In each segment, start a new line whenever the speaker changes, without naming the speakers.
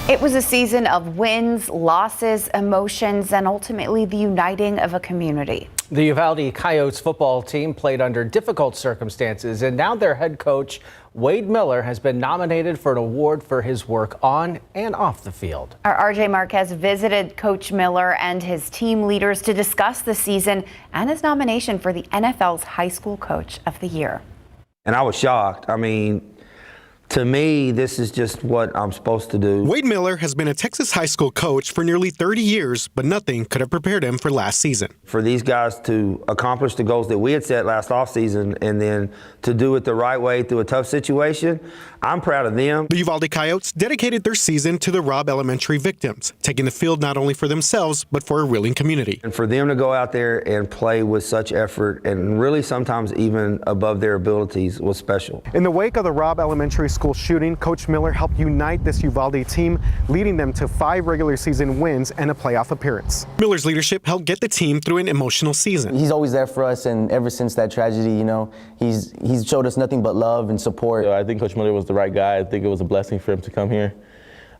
It was a season of wins, losses, emotions, and ultimately the uniting of a community.
The Uvalde Coyotes football team played under difficult circumstances, and now their head coach, Wade Miller, has been nominated for an award for his work on and off the field.
Our RJ Marquez visited Coach Miller and his team leaders to discuss the season and his nomination for the NFL's High School Coach of the Year.
And I was shocked. I mean, to me, this is just what I'm supposed to do.
Wade Miller has been a Texas high school coach for nearly 30 years, but nothing could have prepared him for last season.
For these guys to accomplish the goals that we had set last offseason and then to do it the right way through a tough situation, I'm proud of them.
The Uvalde Coyotes dedicated their season to the Robb Elementary victims, taking the field not only for themselves, but for a willing community.
And for them to go out there and play with such effort and really sometimes even above their abilities was special.
In the wake of the Robb Elementary School shooting, Coach Miller helped unite this Uvalde team, leading them to 5 regular season wins and a playoff appearance. Miller's leadership helped get the team through an emotional season.
He's always there for us, and ever since that tragedy, you know, he's showed us nothing but love and support.
I think Coach Miller was the right guy. I think it was a blessing for him to come here.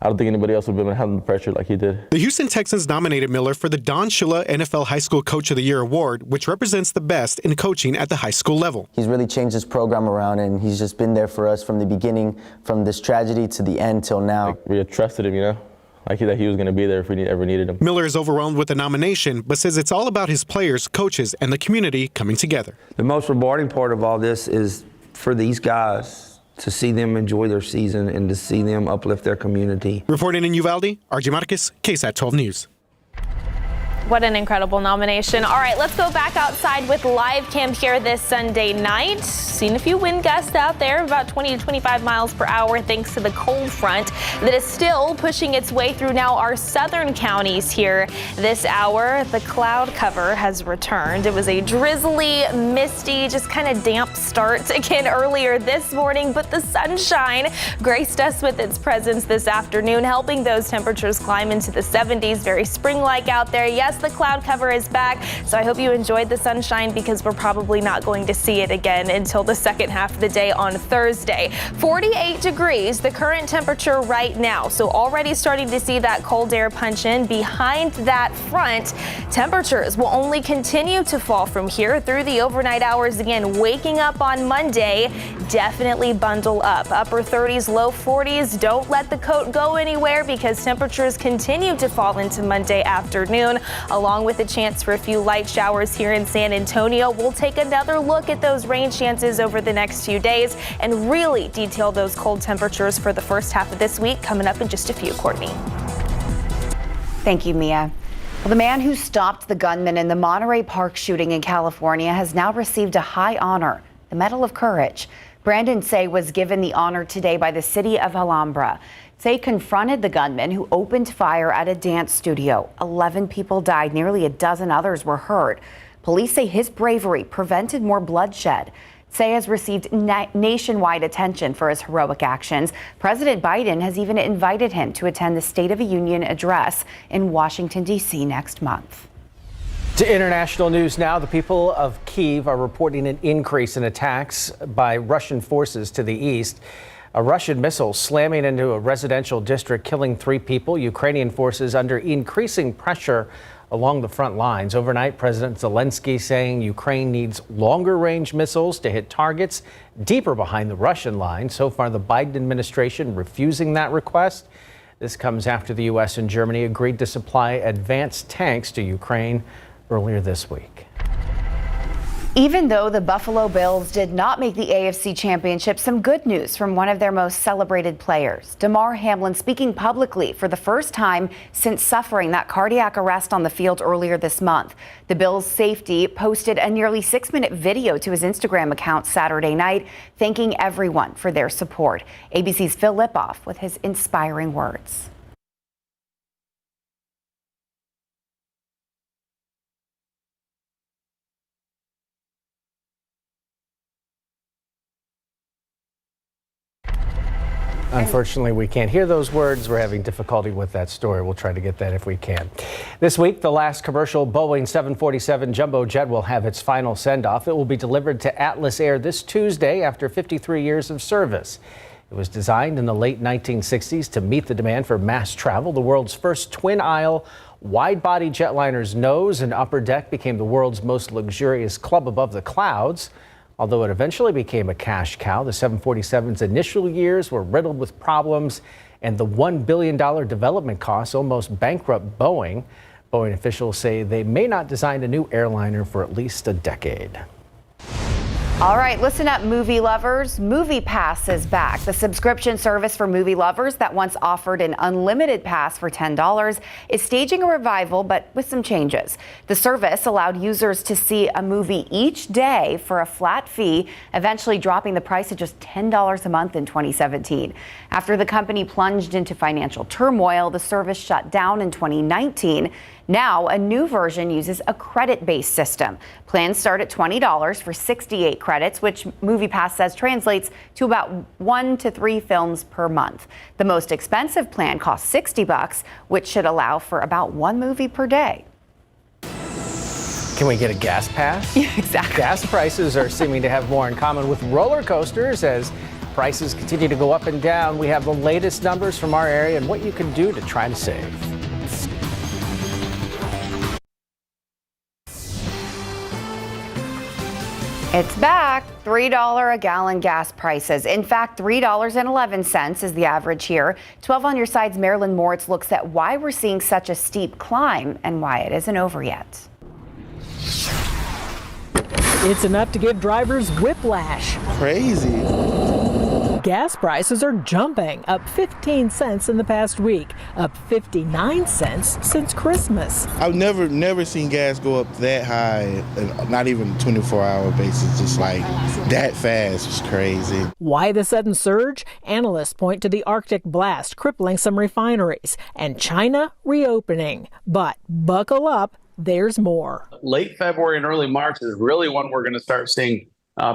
I don't think anybody else would have been handling the pressure like he did.
The Houston Texans nominated Miller for the Don Shula NFL High School Coach of the Year award, which represents the best in coaching at the high school level.
He's really changed his program around, and he's just been there for us from the beginning, from this tragedy to the end till now.
We had trusted him, you know, like that he was going to be there if we ever needed him.
Miller is overwhelmed with the nomination, but says it's all about his players, coaches, and the community coming together.
The most rewarding part of all this is for these guys to see them enjoy their season and to see them uplift their community.
Reporting in Uvalde, RJ Marquez, KSAT 12 News.
What an incredible nomination. All right, let's go back outside with live cam here this Sunday night. Seen a few wind gusts out there, about 20 to 25 miles per hour, thanks to the cold front that is still pushing its way through now our southern counties here this hour. The cloud cover has returned. It was a drizzly, misty, just kind of damp start again earlier this morning, but the sunshine graced us with its presence this afternoon, helping those temperatures climb into the 70s. Very spring-like out there. Yes, the cloud cover is back, so I hope you enjoyed the sunshine because we're probably not going to see it again until the second half of the day on Thursday. 48 degrees, the current temperature right now, so already starting to see that cold air punch in. Behind that front, temperatures will only continue to fall from here through the overnight hours. Again, waking up on Monday, definitely bundle up. Upper 30s, low 40s. Don't let the coat go anywhere because temperatures continue to fall into Monday afternoon, along with a chance for a few light showers here in San Antonio. We'll take another look at those rain chances over the next few days and really detail those cold temperatures for the first half of this week coming up in just a few. Courtney.
Thank you, Mia. Well, the man who stopped the gunman in the Monterey Park shooting in California has now received a high honor, the Medal of Courage. Brandon Say was given the honor today by the city of Alhambra. Say confronted the gunman who opened fire at a dance studio. 11 people died, nearly a dozen others were hurt. Police say his bravery prevented more bloodshed. Say has received nationwide attention for his heroic actions. President Biden has even invited him to attend the State of the Union address in Washington, D.C. next month.
To international news now, the people of Kyiv are reporting an increase in attacks by Russian forces to the east. A Russian missile slamming into a residential district, killing 3 people. Ukrainian forces under increasing pressure along the front lines. Overnight, President Zelensky saying Ukraine needs longer range missiles to hit targets deeper behind the Russian line. So far, the Biden administration refusing that request. This comes after the U.S. and Germany agreed to supply advanced tanks to Ukraine earlier this week.
Even though the Buffalo Bills did not make the AFC Championship, some good news from one of their most celebrated players. Damar Hamlin speaking publicly for the first time since suffering that cardiac arrest on the field earlier this month. The Bills' safety posted a nearly 6-minute video to his Instagram account Saturday night, thanking everyone for their support. ABC's Phil Lipoff with his inspiring words.
Unfortunately, we can't hear those words. We're having difficulty with that story. We'll try to get that if we can. This week, the last commercial Boeing 747 jumbo jet will have its final send-off. It will be delivered to Atlas Air this Tuesday after 53 years of service. It It was designed in the late 1960s to meet the demand for mass travel. The world's first twin-aisle, wide-body jetliner's nose and upper deck became the world's most luxurious club above the clouds. Although it eventually became a cash cow, the 747's initial years were riddled with problems, and the $1 billion development costs almost bankrupt Boeing. Boeing officials say they may not design a new airliner for at least a decade.
All right, listen up, movie lovers. Movie Pass is back. The subscription service for movie lovers that once offered an unlimited pass for $10 is staging a revival, but with some changes. The service allowed users to see a movie each day for a flat fee, eventually dropping the price to just $10 a month in 2017. After the company plunged into financial turmoil, the service shut down in 2019. Now, a new version uses a credit-based system. Plans start at $20 for 68 credits, which MoviePass says translates to about 1 to 3 films per month. The most expensive plan costs $60, which should allow for about 1 movie per day.
Can we get a gas pass?
Yeah, exactly.
Gas prices are seeming to have more in common with roller coasters as prices continue to go up and down. We have the latest numbers from our area and what you can do to try to save.
It's back. $3 a gallon gas prices. In fact, $3.11 is the average here. 12 on your side's Marilyn Moritz looks at why we're seeing such a steep climb and why it isn't over yet.
It's enough to give drivers whiplash.
Crazy.
Gas prices are jumping, up 15 cents in the past week, up 59 cents since Christmas.
I've never seen gas go up that high, not even a 24-hour basis, just like that fast. It's crazy.
Why the sudden surge? Analysts point to the Arctic blast crippling some refineries and China reopening. But buckle up, there's more.
Late February and early March is really when we're going to start seeing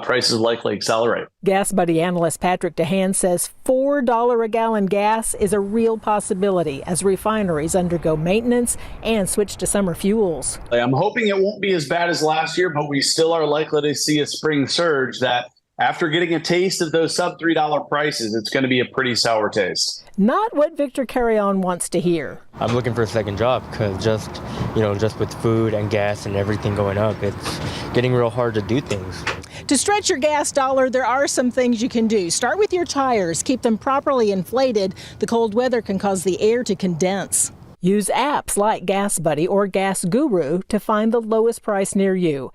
prices likely accelerate.
Gas Buddy analyst Patrick DeHaan says $4 a gallon gas is a real possibility as refineries undergo maintenance and switch to summer fuels.
I'm hoping it won't be as bad as last year, but we still are likely to see a spring surge that after getting a taste of those sub $3 prices, it's going to be a pretty sour taste.
Not what Victor Carrion wants to hear.
I'm looking for a second job because just with food and gas and everything going up, it's getting real hard to do things.
To stretch your gas dollar, there are some things you can do. Start with your tires. Keep them properly inflated. The cold weather can cause the air to condense.
Use apps like Gas Buddy or Gas Guru to find the lowest price near you.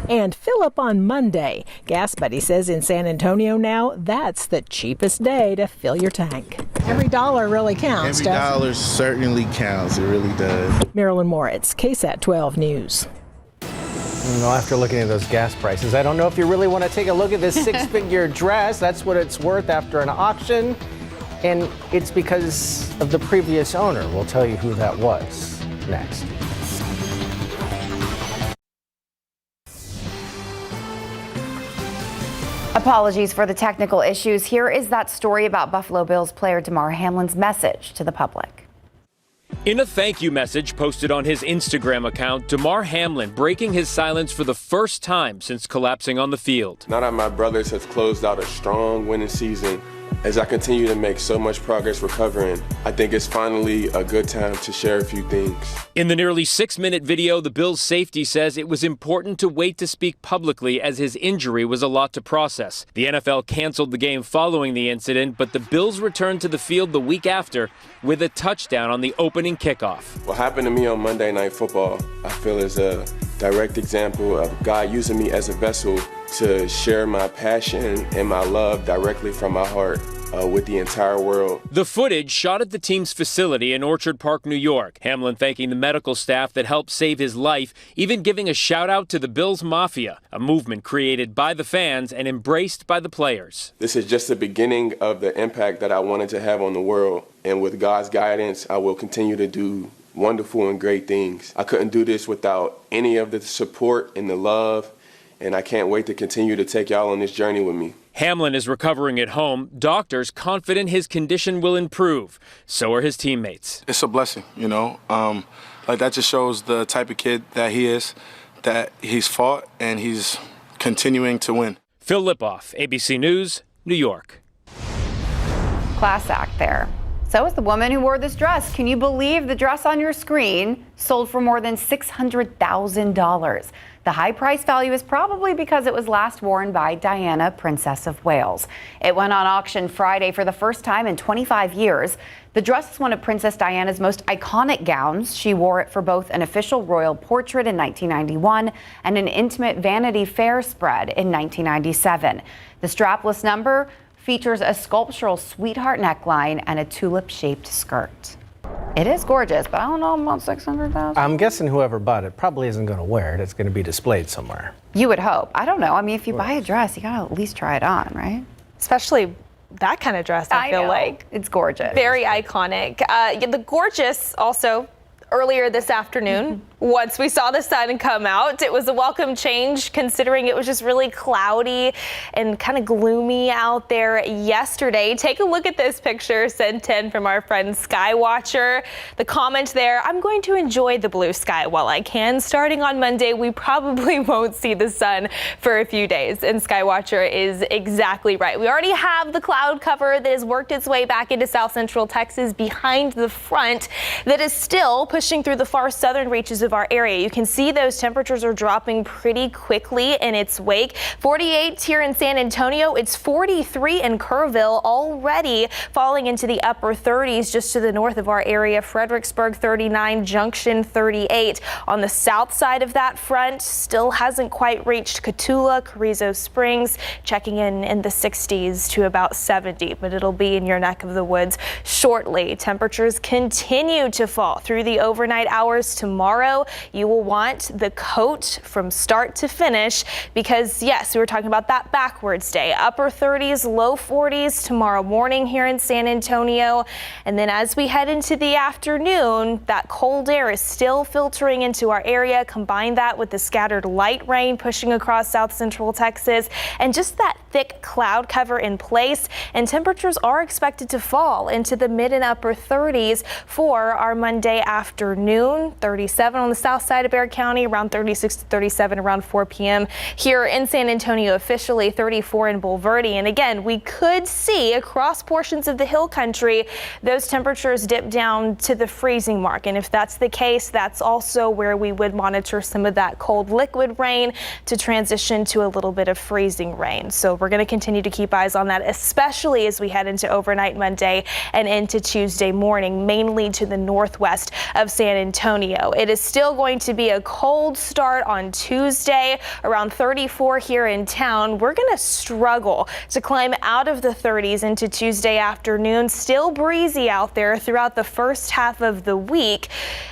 And fill up on Monday. Gas Buddy says in San Antonio now, that's the cheapest day to fill your tank.
Every dollar really counts.
Every dollar certainly counts. It really does.
Marilyn Moritz, KSAT 12 News.
Well, after looking at those gas prices, I don't know if you really want to take a look at this 6-figure dress. That's what it's worth after an auction. And it's because of the previous owner. We'll tell you who that was next.
Apologies for the technical issues. Here is that story about Buffalo Bills player Damar Hamlin's message to the public.
In a thank you message posted on his Instagram account, Damar Hamlin breaking his silence for the first time since collapsing on the field.
Now that my brothers have closed out a strong winning season, as I continue to make so much progress recovering, I think it's finally a good time to share a few things.
In the nearly 6-minute video, the Bills' safety says it was important to wait to speak publicly as his injury was a lot to process. The NFL canceled the game following the incident, but the Bills returned to the field the week after with a touchdown on the opening kickoff.
What happened to me on Monday Night Football, I feel is a direct example of God using me as a vessel to share my passion and my love directly from my heart with the entire world.
The footage shot at the team's facility in Orchard Park, New York. Hamlin thanking the medical staff that helped save his life, even giving a shout out to the Bills Mafia, a movement created by the fans and embraced by the players.
This is just the beginning of the impact that I wanted to have on the world. And with God's guidance, I will continue to do wonderful and great things. I couldn't do this without any of the support and the love, and I can't wait to continue to take y'all on this journey with me.
Hamlin is recovering at home. Doctors confident his condition will improve. So are his teammates.
It's a blessing, like that just shows the type of kid that he is, that he's fought and he's continuing to win.
Phil Lipoff, ABC News, New York.
Class act there. So is the woman who wore this dress. Can you believe the dress on your screen sold for more than $600,000? The high price value is probably because it was last worn by Diana, Princess of Wales. It went on auction Friday for the first time in 25 years. The dress is one of Princess Diana's most iconic gowns. She wore it for both an official royal portrait in 1991 and an intimate Vanity Fair spread in 1997. The strapless number features a sculptural sweetheart neckline and a tulip-shaped skirt. It is gorgeous, but I don't know about $600,000.
I'm guessing whoever bought it probably isn't going to wear it. It's going to be displayed somewhere.
You would hope. I don't know. I mean, if you buy a dress, you gotta at least try it on, right?
Especially that kind of dress, I feel
know.
like.
It's gorgeous.
Very iconic. The gorgeous also earlier this afternoon. Once we saw the sun come out, it was a welcome change considering it was just really cloudy and kind of gloomy out there yesterday. Take a look at this picture sent in from our friend Skywatcher. The comment there, I'm going to enjoy the blue sky while I can. Starting on Monday, we probably won't see the sun for a few days. And Skywatcher is exactly right. We already have the cloud cover that has worked its way back into south central Texas behind the front that is still pushing through the far southern reaches of our area. You can see those temperatures are dropping pretty quickly in its wake. 48 here in San Antonio. It's 43 in Kerrville, already falling into the upper 30s just to the north of our area. Fredericksburg 39, Junction 38. On the south side of that front, still hasn't quite reached Cotulla, Carrizo Springs, checking in the 60s to about 70, but it'll be in your neck of the woods shortly. Temperatures continue to fall through the overnight hours tomorrow. You will want the coat from start to finish because, yes, we were talking about that backwards day. Upper 30s, low 40s tomorrow morning here in San Antonio. And then as we head into the afternoon, that cold air is still filtering into our area. Combine that with the scattered light rain pushing across south central Texas and just that thick cloud cover in place. And temperatures are expected to fall into the mid and upper 30s for our Monday afternoon. 37 on the south side of Bexar County, around 36 to 37 around 4 p.m. Here in San Antonio, officially 34 in Bulverde. And again, we could see across portions of the hill country, those temperatures dip down to the freezing mark. And if that's the case, that's also where we would monitor some of that cold liquid rain to transition to a little bit of freezing rain. So we're going to continue to keep eyes on that, especially as we head into overnight Monday and into Tuesday morning, mainly to the northwest of San Antonio. It is still going to be a cold start on Tuesday, around 34 here in town. We're going to struggle to climb out of the 30s into Tuesday afternoon. Still breezy out there throughout the first half of the week.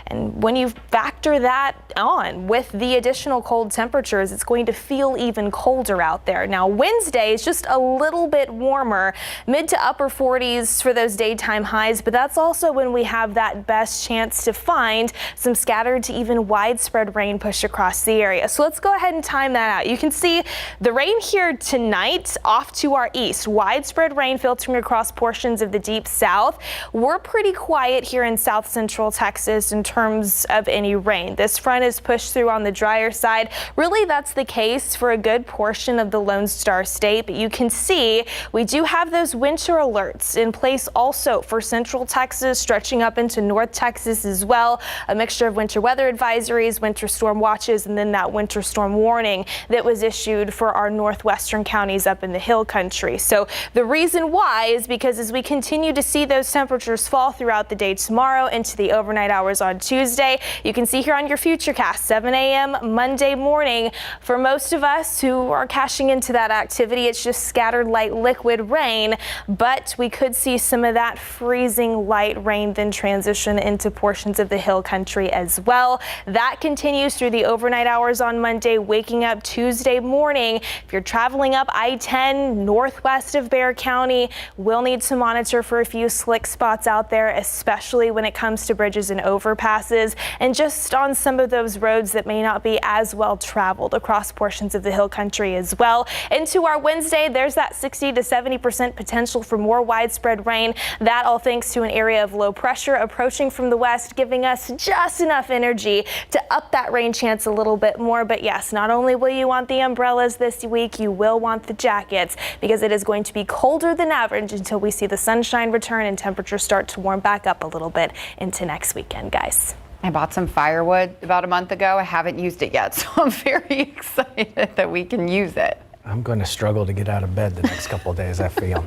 And when you factor that on with the additional cold temperatures, it's going to feel even colder out there. Now, Wednesday is just a little bit warmer, mid to upper 40s for those daytime highs, but that's also when we have that best chance to find some scattered to even widespread rain push across the area. So let's go ahead and time that out. You can see the rain here tonight off to our east. Widespread rain filtering across portions of the deep south. We're pretty quiet here in south central Texas in terms of any rain. This front is pushed through on the drier side. Really, that's the case for a good portion of the Lone Star State, but you can see we do have those winter alerts in place also for central Texas, stretching up into north Texas as well. A mixture of winter weather advisories, winter storm watches, and then that winter storm warning that was issued for our northwestern counties up in the hill country. So the reason why is because as we continue to see those temperatures fall throughout the day tomorrow into the overnight hours on Tuesday, you can see here on your Futurecast, 7 a.m. Monday morning. For most of us who are cashing into that activity, it's just scattered light liquid rain, but we could see some of that freezing light rain then transition into portions of the hill country as well. That continues through the overnight hours on Monday, waking up Tuesday morning. If you're traveling up I-10 northwest of Bexar County, we'll need to monitor for a few slick spots out there, especially when it comes to bridges and overpasses and just on some of those roads that may not be as well traveled across portions of the hill country as well. Into our Wednesday, there's that 60 to 70% potential for more widespread rain. That all thanks to an area of low pressure approaching from the west, giving us just enough energy energy to up that rain chance a little bit more. But yes, not only will you want the umbrellas this week, you will want the jackets because it is going to be colder than average until we see the sunshine return and temperatures start to warm back up a little bit into next weekend, guys.
I bought some firewood about a month ago. I haven't used it yet, so I'm very excited that we can use it.
I'm going to struggle to get out of bed the next couple of days, I feel.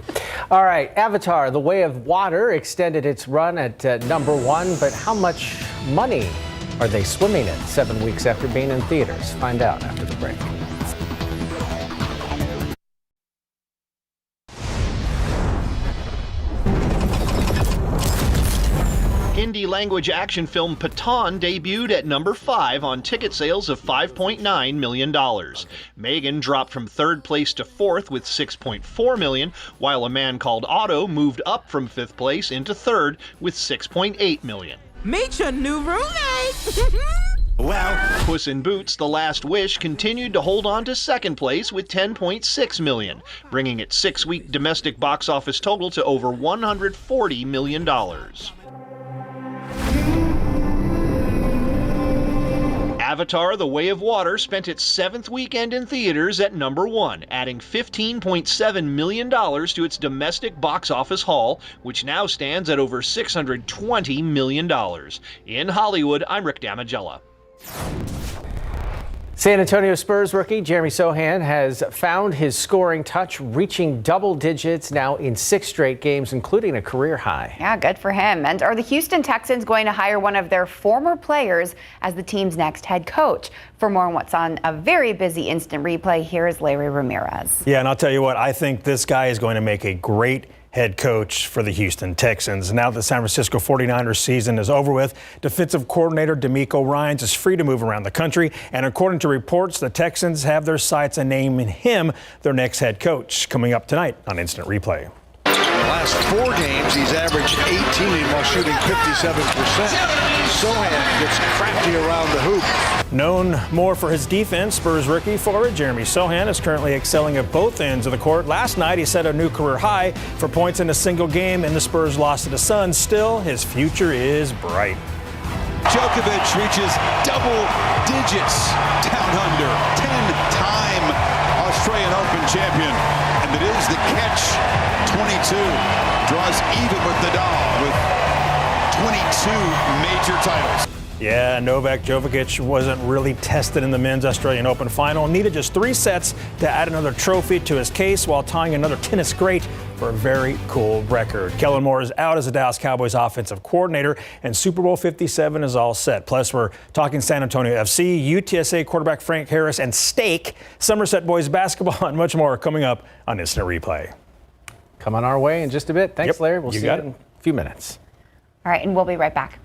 All right, Avatar, The Way of Water extended its run at #1, but how much money are they swimming in 7 weeks after being in theaters? Find out after the break.
Hindi language action film Pathaan debuted at #5 on ticket sales of $5.9 million. Megan dropped from 3rd place to 4th with $6.4 million, while A Man Called Otto moved up from 5th place into 3rd with $6.8 million.
Meet your new roommate!
Well, Puss in Boots: The Last Wish continued to hold on to 2nd place with $10.6 million, bringing its 6-week domestic box office total to over $140 million. Avatar: The Way of Water spent its 7th weekend in theaters at #1, adding $15.7 million to its domestic box office haul, which now stands at over $620 million. In Hollywood, I'm Rick Damigella.
San Antonio Spurs rookie Jeremy Sohan has found his scoring touch, reaching double digits now in 6 straight games, including a career high.
Yeah, good for him. And are the Houston Texans going to hire one of their former players as the team's next head coach? For more on what's on a very busy Instant Replay, here is Larry Ramirez.
Yeah, and I'll tell you what, I think this guy is going to make a great head coach for the Houston Texans. Now that the San Francisco 49ers season is over with, defensive coordinator DeMeco Ryans is free to move around the country, and according to reports, the Texans have their sights on naming him their next head coach. Coming up tonight on Instant Replay.
The last 4 games, he's averaged 18 while shooting 57%. Sohan gets crafty around the hoop.
Known more for his defense, Spurs rookie forward Jeremy Sohan is currently excelling at both ends of the court. Last night, he set a new career high for points in a single game, and the Spurs lost to the Suns. Still, his future is bright.
Djokovic reaches double digits down under. 10-time Australian Open champion. And it is the catch 22. Draws even with Nadal with 22 major titles.
Yeah, Novak Djokovic wasn't really tested in the men's Australian Open final. Needed just 3 sets to add another trophy to his case while tying another tennis great for a very cool record. Kellen Moore is out as the Dallas Cowboys offensive coordinator, and Super Bowl 57 is all set. Plus, we're talking San Antonio FC, UTSA quarterback Frank Harris, and Steak, Somerset boys basketball, and much more coming up on Instant Replay.
Coming our way in just a bit. Thanks, Larry. We'll see you in a few minutes.
All right, and we'll be right back.